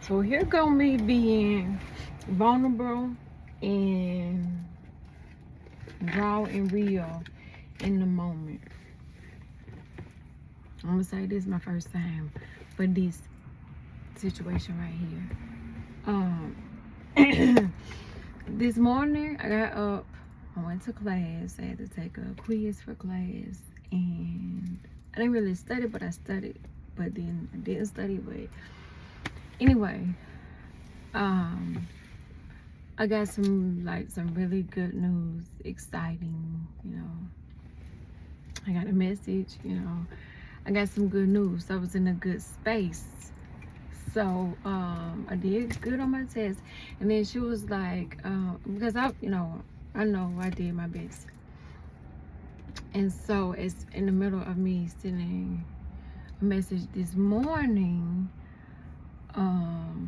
So here go me being vulnerable and raw and real in the moment. I'm gonna say this is my first time for this situation right here. This morning I got up, I went to class. I had to take a quiz for class, and I didn't really study, but I studied. But then I didn't study. But anyway, I got some really good news, exciting. I got a message. I got some good news. So I was in a good space. So I did good on my test, and then she was like, because I know I did my best. And so it's in the middle of me sending a message this morning.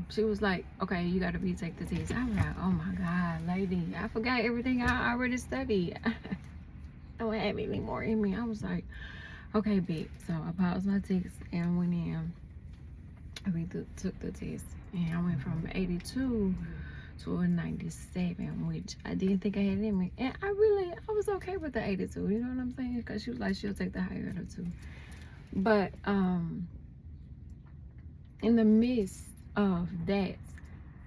She was like, okay, you got to retake the test. I was like, oh my God, lady, I forgot everything I already studied. I don't have any more in me. I was like, okay, bitch. So I paused my text and went in. I took the test, and I went from 82 to a 97, which I didn't think I had in me. And I was okay with the 82, you know what I'm saying? Because she was like, she'll take the higher of the two. But in the midst of that,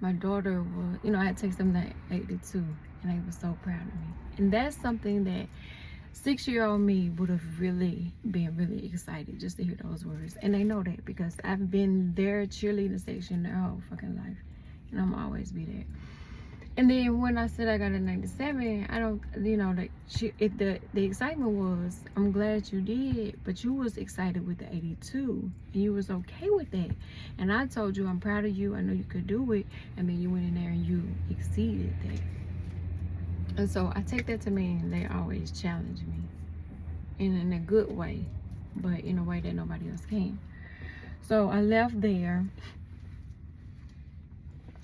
my daughter was, I had texted them that 82, and they were so proud of me. And that's something that 6-year-old me would have really been really excited just to hear those words. And they know that because I've been their cheerleading section their whole fucking life, and I'm always be there. And then when I said I got a 97, I don't, the excitement was, I'm glad you did, but you was excited with the 82, and you was okay with that. And I told you, I'm proud of you, I know you could do it, and then you went in there and you exceeded that. And so I take that to mean they always challenge me, and in a good way, but in a way that nobody else can. So I left there.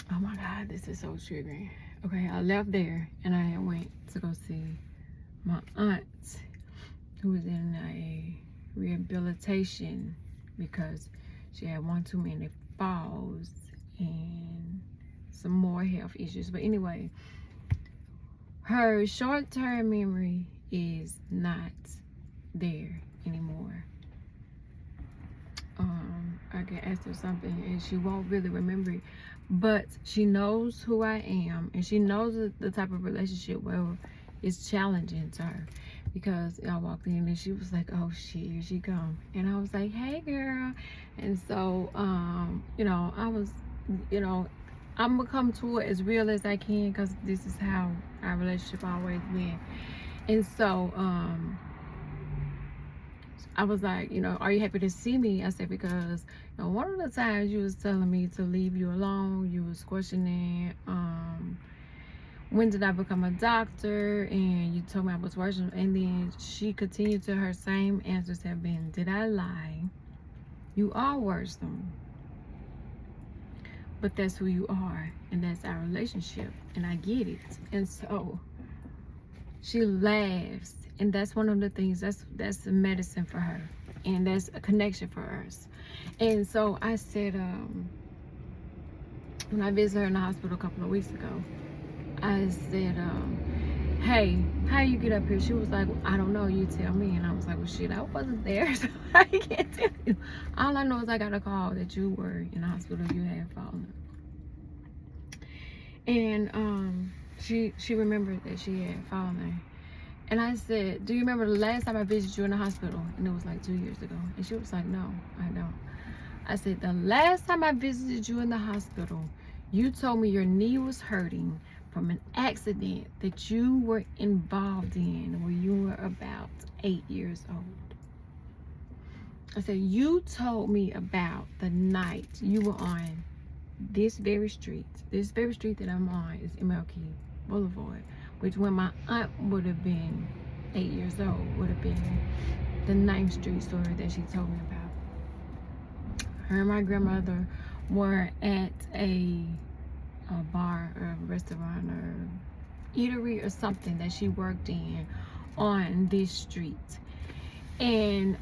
Oh my God, this is so triggering. Okay, I left there and I went to go see my aunt, who was in a rehabilitation because she had one too many falls and some more health issues. But anyway, her short-term memory is not there anymore. I can ask her something and she won't really remember it, but she knows who I am, and she knows the type of relationship where it's challenging to her. Because I walked in and she was like, oh shit, here she come. And I was like, hey girl. And so I was, I'm gonna come to it as real as I can, because this is how our relationship always been. And so I was like, are you happy to see me? I said, because one of the times you was telling me to leave you alone, you was questioning when did I become a doctor, and you told me I was working. And then she continued to her same answers have been, did I lie? You are worrisome, but that's who you are, and that's our relationship, and I get it. And so she laughs, and that's one of the things that's the medicine for her, and that's a connection for us. And so I said, when I visited her in the hospital a couple of weeks ago, I said, hey, how you get up here? She was like, well, I don't know, you tell me. And I was like, well shit, I wasn't there, so I can't tell you. All I know is I got a call that you were in the hospital, you had fallen. And she remembered that she had fallen. And I said, do you remember the last time I visited you in the hospital? And it was like 2 years ago. And she was like, no, I don't. I said, the last time I visited you in the hospital, you told me your knee was hurting from an accident that you were involved in when you were about 8 years old. I said, you told me about the night you were on this very street. This very street that I'm on is MLK Boulevard, which when my aunt would have been 8 years old, would have been the 9th Street story that she told me about. Her and my grandmother were at a bar or a restaurant or eatery or something that she worked in on this street. And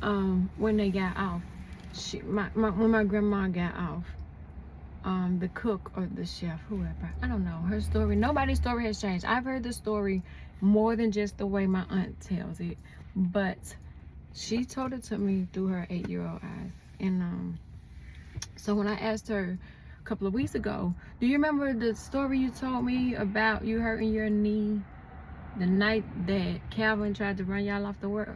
when they got off, when my grandma got off, the cook or the chef, whoever. I don't know. Her story, nobody's story has changed. I've heard the story more than just the way my aunt tells it, but she told it to me through her 8-year-old eyes. And so when I asked her a couple of weeks ago, do you remember the story you told me about you hurting your knee the night that Calvin tried to run y'all off the world?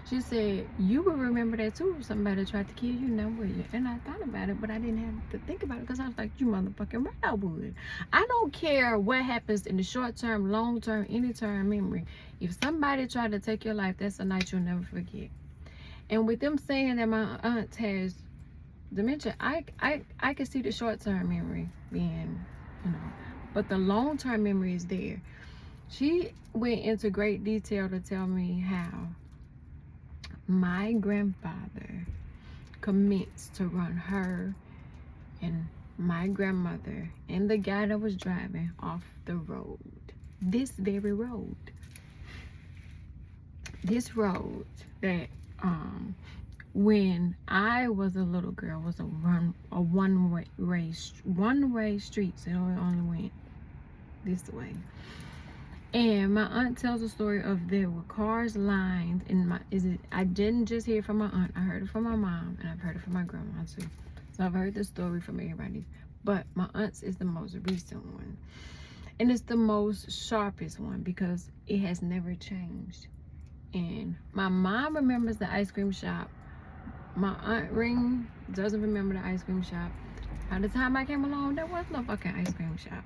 She said, you would remember that too if somebody tried to kill you, now would you? And I thought about it, but I didn't have to think about it because I was like, you motherfucking right, I would. I don't care what happens in the short term, long term, any term memory. If somebody tried to take your life, that's a night you'll never forget. And with them saying that my aunt has dementia, I can see the short term memory being, but the long term memory is there. She went into great detail to tell me how my grandfather commenced to run her and my grandmother and the guy that was driving off the road. This very road. This road that when I was a little girl was a one-way street, so it only went this way. And my aunt tells a story of there were cars lined I didn't just hear it from my aunt, I heard it from my mom, and I've heard it from my grandma too. So I've heard the story from everybody, but my aunt's is the most recent one. And it's the most sharpest one because it has never changed. And my mom remembers the ice cream shop. My aunt Ring doesn't remember the ice cream shop. By the time I came along, there was no fucking ice cream shop.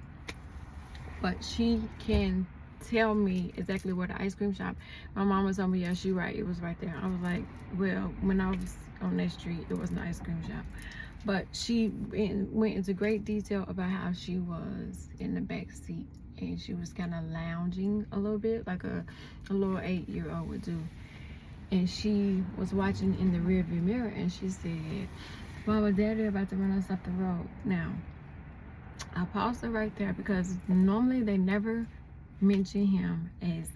But she can tell me exactly where the ice cream shop. My mom was telling me, yeah, she right, it was right there. I was like, well, when I was on that street, it was an ice cream shop. But she went into great detail about how she was in the back seat and she was kind of lounging a little bit like a little 8-year-old would do. And she was watching in the rearview mirror and she said, Mama, Daddy are about to run us off the road. Now, I paused it right there because normally they never mention him as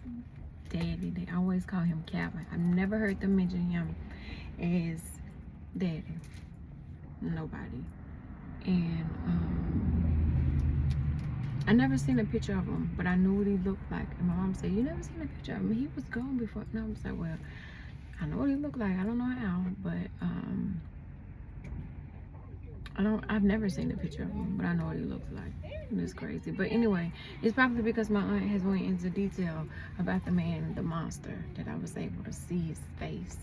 Daddy. They always call him Calvin. I've never heard them mention him as Daddy. Nobody. And I never seen a picture of him, but I knew what he looked like. And my mom said, you never seen a picture of him? He was gone before. And I was like, well, I know what he looked like. I don't know how, but I've never seen a picture of him, but I know what he looks like. It's crazy. But anyway, it's probably because my aunt has went into detail about the man, the monster, that I was able to see his face.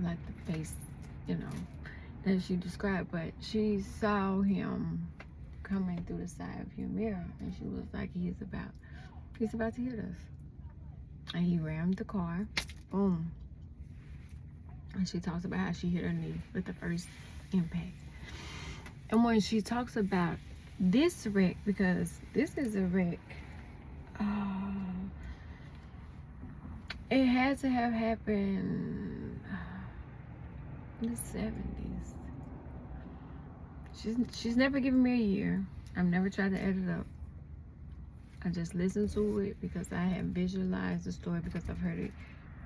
Like the face, that she described. But she saw him coming through the side of your mirror and she was like, he's about to hit us. And he rammed the car. Boom. And she talks about how she hit her knee with the first impact. And when she talks about this wreck, because this is a wreck, it had to have happened in the 70s. She's never given me a year. I've never tried to add it up. I just listened to it because I have visualized the story because I've heard it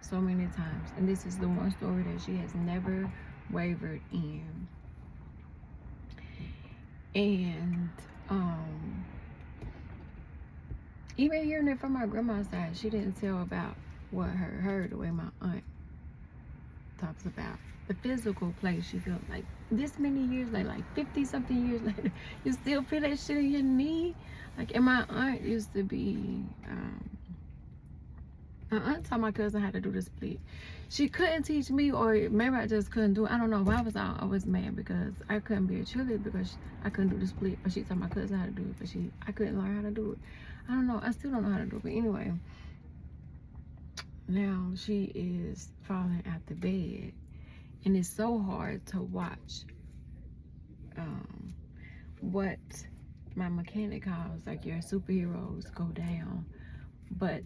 so many times. And this is the one story that she has never wavered in. And even hearing it from my grandma's side, she didn't tell about what her the way my aunt talks about the physical place. She felt like this many years later, like 50 something years later, you still feel that shit in your knee. Like, and my aunt used to be my aunt taught my cousin how to do the split. She couldn't teach me, or maybe I just couldn't do it. I don't know. Why was I always mad because I couldn't be a cheerleader because I couldn't do the split. But she taught my cousin how to do it, but I couldn't learn how to do it. I don't know. I still don't know how to do it. But anyway, now she is falling out the bed, and it's so hard to watch what my mechanic calls like your superheroes go down, but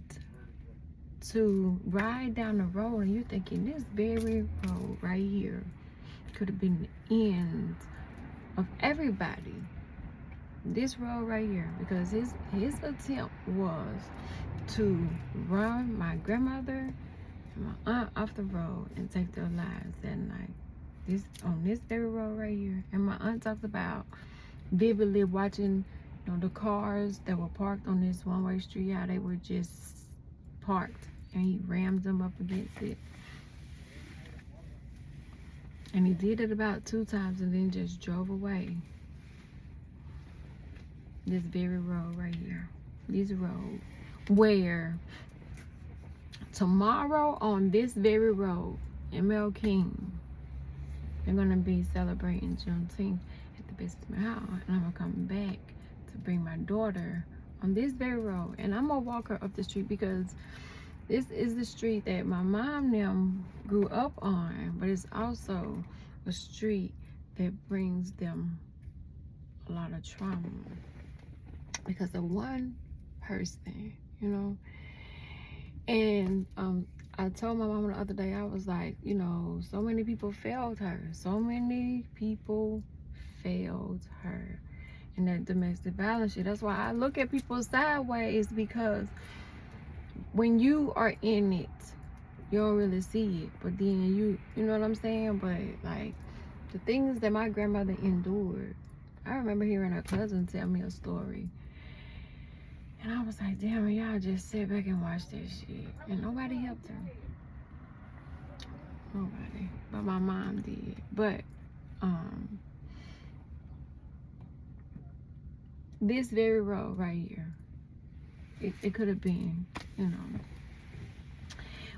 to ride down the road and you're thinking this very road right here could have been the end of everybody. This road right here, because his attempt was to run my grandmother and my aunt off the road and take their lives that night. On this very road right here. And my aunt talks about vividly watching, you know, the cars that were parked on this one-way street, how they were just parked, and he rammed them up against it. And he did it about 2 times and then just drove away. This very road right here. This road. Where tomorrow on this very road, ML King, they're going to be celebrating Juneteenth at the Businessman Hall. And I'm going to come back to bring my daughter on this very road. And I'm going to walk her up the street because this is the street that my mom and them grew up on. But it's also a street that brings them a lot of trauma because of one person, you know. And I told my mama the other day, I was like, you know, so many people failed her. So many people failed her in that domestic violence shit. That's why I look at people sideways, because when you are in it, you don't really see it. But then you know what I'm saying? But like the things that my grandmother endured, I remember hearing her cousin tell me a story. And I was like, damn, y'all just sit back and watch that shit. And nobody helped her. Nobody. But my mom did. But, this very road right here, it could have been, you know.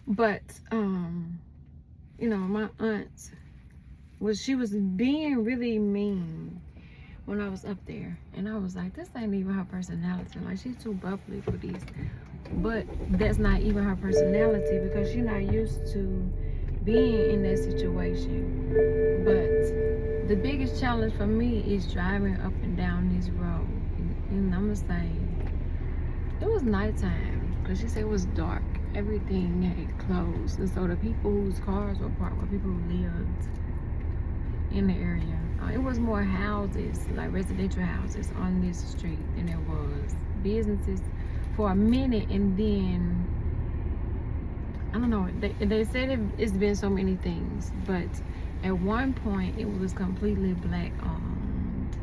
But, you know, my aunt, she was being really mean when I was up there. And I was like, this ain't even her personality. Like, she's too bubbly for this. But that's not even her personality, because she's not used to being in that situation. But the biggest challenge for me is driving up and down this road. And I'm gonna say, it was nighttime, because she said it was dark. Everything had closed. And so the people whose cars were parked were people who lived in the area. It was more houses, like residential houses on this street than it was businesses for a minute. And then, I don't know, they said it's been so many things, but at one point it was completely black owned.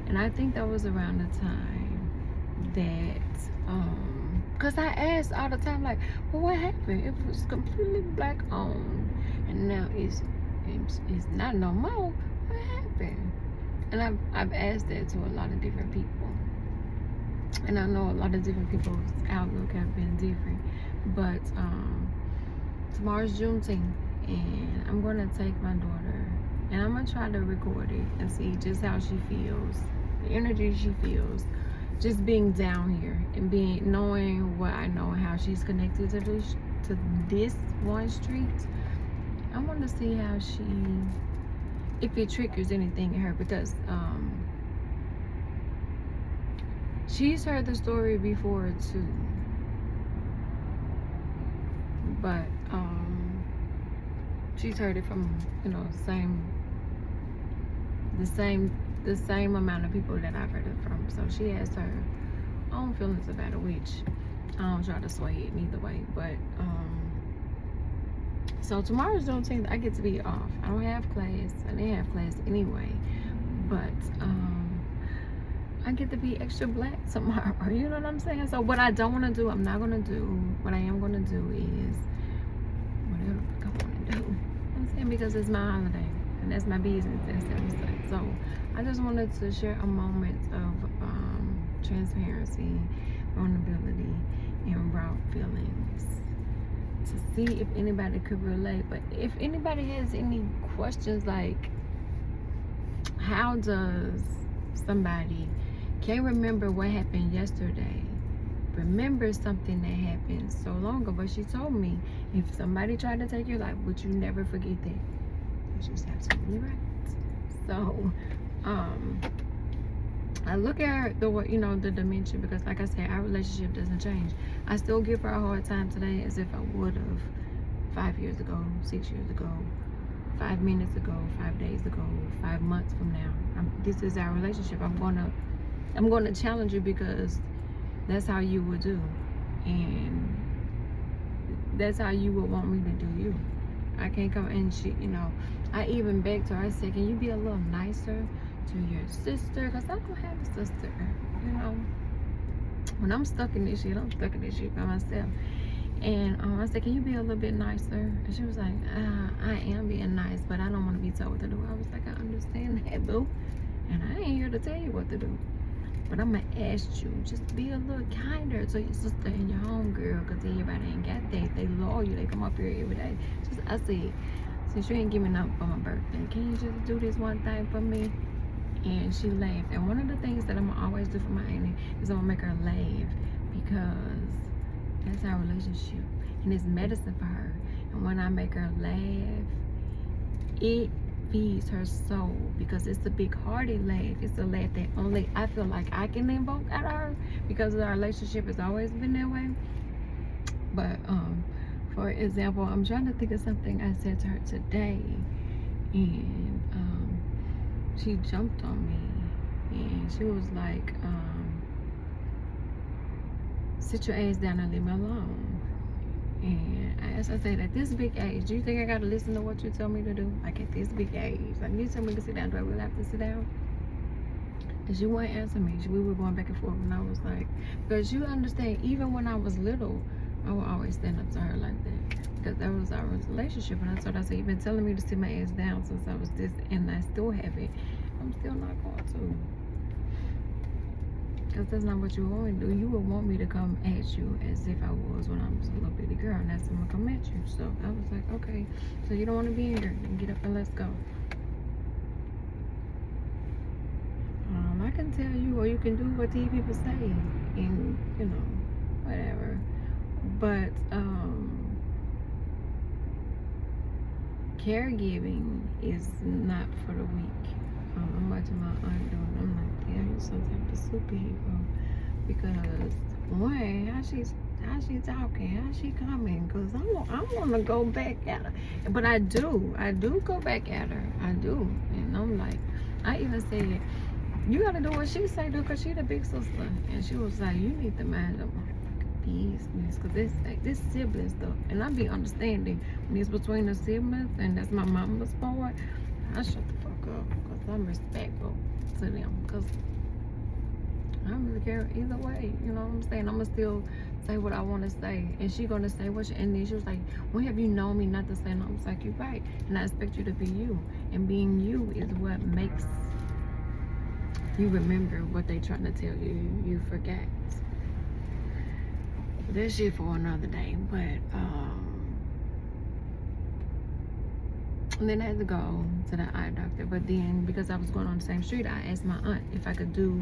And I think that was around the time that, because I asked all the time, like, well, what happened? It was completely black owned, and now it's not no more. What happened? And I've asked that to a lot of different people, and I know a lot of different people's outlook have been different. But tomorrow's Juneteenth, and I'm gonna take my daughter, and I'm gonna try to record it and see just how she feels, the energy she feels, just being down here and knowing what I know and how she's connected to this one street. I want to see how if it triggers anything in her, because she's heard the story before too, but she's heard it from, you know, the same amount of people that I've heard it from. So she has her own feelings about it, which I don't try to sway it either way. But so tomorrow's Juneteenth, I get to be off. I don't have class. I didn't have class anyway, but I get to be extra black tomorrow. You know what I'm saying? So what I don't want to do, I'm not going to do. What I am going to do is whatever I want to do. You know what I'm saying? Because it's my holiday and that's my business. That's everything. So I just wanted to share a moment of transparency, vulnerability, and raw feelings, to see if anybody could relate. But if anybody has any questions, like, how does somebody can't remember what happened yesterday remember something that happened so long ago? But she told me, if somebody tried to take your life, would you never forget that? And she's absolutely right. So I look at her, the dementia, because like I said, our relationship doesn't change. I still give her a hard time today as if I would have 5 years ago, 6 years ago, 5 minutes ago, 5 days ago, 5 months from now. This is our relationship. I'm gonna challenge you, because that's how you would do, and that's how you would want me to do you. I can't come and I even begged her. I said, can you be a little nicer to your sister, because I don't have a sister. You know, when I'm stuck in this shit, I'm stuck in this shit by myself. And I said, can you be a little bit nicer? And she was like, I am being nice, but I don't want to be told what to do. I was like, I understand that, boo. And I ain't here to tell you what to do. But I'm going to ask you, just be a little kinder to your sister and your homegirl, because everybody ain't got that. They loyal. They come up here every day. I said, since you ain't giving up for my birthday, can you just do this one thing for me? And she laughed. And one of the things that I'm going to always do for my auntie is I'm going to make her laugh, because that's our relationship. And it's medicine for her. And when I make her laugh, it feeds her soul, because it's a big hearty laugh. It's a laugh that only I feel like I can invoke out of her, because our relationship has always been that way. But for example, I'm trying to think of something I said to her today, and she jumped on me, and she was like, sit your ass down and leave me alone. And I said, at this big age, do you think I gotta listen to what you tell me to do? Like, at this big age, like, you tell me to sit down, do I really have to sit down? And she wouldn't answer me. We were going back and forth, and I was like, because you understand, even when I was little, I would always stand up to her like that, because that was our relationship. And I told her, I said, you've been telling me to sit my ass down since I was this, and I still have it. I'm still not going to. Because that's not what you want me to do. You would want me to come at you as if I was when I was a little bitty girl, and that's when I come at you. So I was like, okay, so you don't want to be in here, then get up and let's go. I can tell you, or you can do what these people say, and you know, whatever. But caregiving is not for the weak. I'm watching my aunt doing. I'm like, damn, you're some type of superhero. Because one, how she talking, how she coming? Because I want to go back at her. But I do go back at her. I do. And I'm like, I even said, you gotta do what she say, do, because she the big sister. And she was like, you need to mind your business, because it's like this sibling stuff. And I be understanding when it's between the siblings, and that's my mama's part. I shut the fuck up, because I'm respectful to them, because I don't really care either way. You know what I'm saying? I'm gonna still say what I want to say, and she gonna say what she, and then she was like, when have you known me not to say no? I was like, you're right, and I expect you to be you, and being you is what makes you remember what they trying to tell you. You forget. That shit for another day. But and then I had to go to the eye doctor. But then, because I was going on the same street, I asked my aunt if I could do,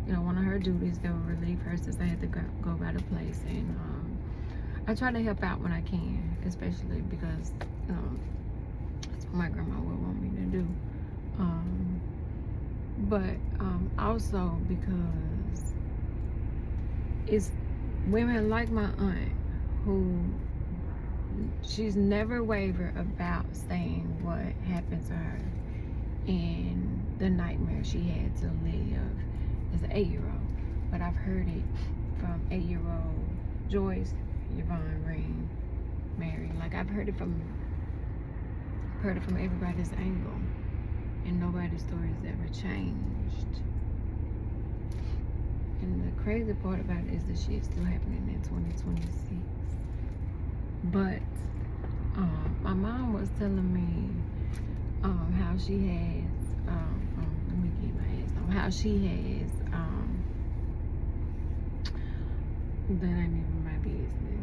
you know, one of her duties that would relieve her, since I had to go by the place. And I try to help out when I can, especially because, you know, that's what my grandma would want me to do. But also because it's women like my aunt who, she's never wavered about saying what happened to her and the nightmare she had to live as an 8-year-old. But I've heard it from 8-year-old Joyce, Yvonne, Ring, Mary. Like, I've heard it from everybody's angle, and nobody's story has ever changed. And the crazy part about it is that shit's still happening in 2026. But my mom was telling me how she has let me get my ass on, how she has that ain't even my business.